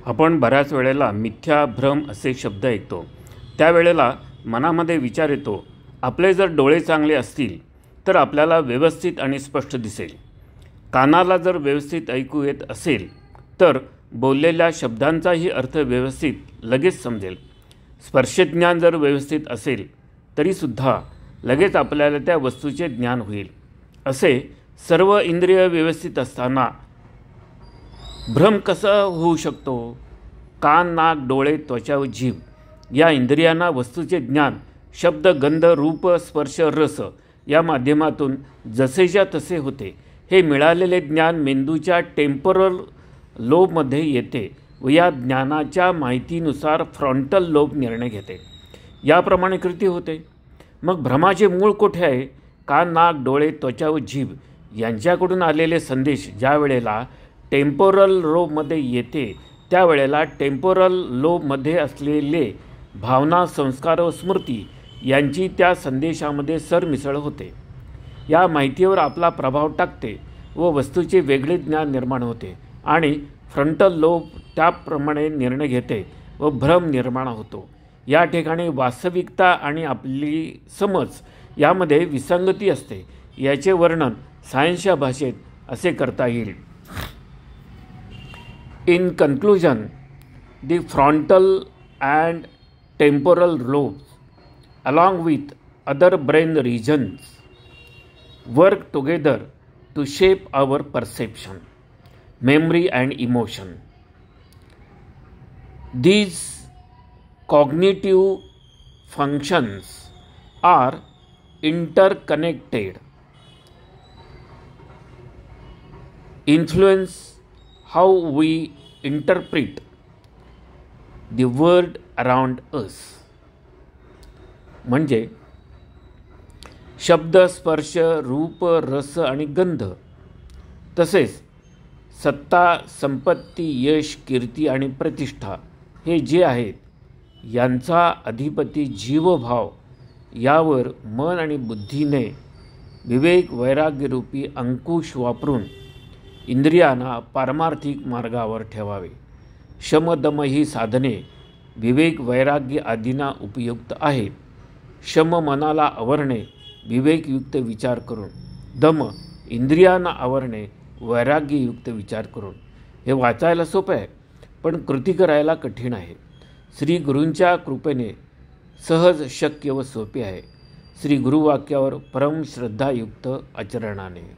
आपण बऱ्याच वेळेला मिथ्या भ्रम असे शब्द ऐकतो. त्यावेळेला मनामध्ये विचार येतो, आपले जर डोळे चांगले असतील तर आपल्याला व्यवस्थित आणि स्पष्ट दिसेल. कानाला जर व्यवस्थित ऐकू येत असेल तर बोललेल्या शब्दांचाही अर्थ व्यवस्थित लगेच समजेल. स्पर्शज्ञान जर व्यवस्थित असेल तरीसुद्धा लगेच आपल्याला त्या वस्तूचे ज्ञान होईल. असे सर्व इंद्रिय व्यवस्थित असताना भ्रम कसा होऊ शकतो? कान, नाक, डोळे, त्वचा व जीभ या इंद्रियांना वस्तूचे ज्ञान शब्द, गंध, रूप, स्पर्श, रस या माध्यमातून जसेच्या तसे होते. हे मिळालेले ज्ञान मेंदूच्या टेम्पोरल लोबमध्ये येते व या ज्ञानाच्या माहितीनुसार फ्रंटल लोब निर्णय घेते. याप्रमाणे कृती होते. मग भ्रमाचे मूळ कोठे आहे? कान, नाक, डोळे, त्वचा व जीभ यांच्याकडून आलेले संदेश ज्या वेळेला टेम्पोरल लोबमध्ये येते त्यावेळेला टेम्पोरल लोबमध्ये असलेले भावना, संस्कार व स्मृती यांची त्या संदेशामध्ये सरमिसळ होते. या माहितीवर आपला प्रभाव टाकते व वस्तूचे वेगळे ज्ञान निर्माण होते आणि फ्रंटल लोब त्याप्रमाणे निर्णय घेते व भ्रम निर्माण होतो. या ठिकाणी वास्तविकता आणि आपली समज यामध्ये विसंगती असते. याचे वर्णन सायन्सच्या भाषेत असे करता येईल. In conclusion, the frontal and temporal lobes, along with other brain regions, work together to shape our perception, memory, and emotion. These cognitive functions are interconnected, influence how we interpret the world around us. म्हणजे शब्द, स्पर्श, रूप, रस आणि गंध तसेच सत्ता, संपत्ती, यश, कीर्ती आणि प्रतिष्ठा हे जे आहेत यांचा अधिपती जीवभाव यावर मन आणि बुद्धीने विवेक वैराग्यरूपी अंकुश वापरून इंद्रियांना पारमार्थिक मार्गावर ठेवावे. शम, दम ही साधने विवेक वैराग्य आदींना उपयुक्त आहेत. शम मनाला आवरणे विवेकयुक्त विचार करून, दम इंद्रियांना आवरणे वैराग्ययुक्त विचार करून. हे वाचायला सोपं आहे पण कृती करायला कठीण आहे. श्री गुरूंच्या कृपेने सहज, शक्य व सोपे आहे. श्री गुरुवाक्यावर परम श्रद्धायुक्त आचरणाने.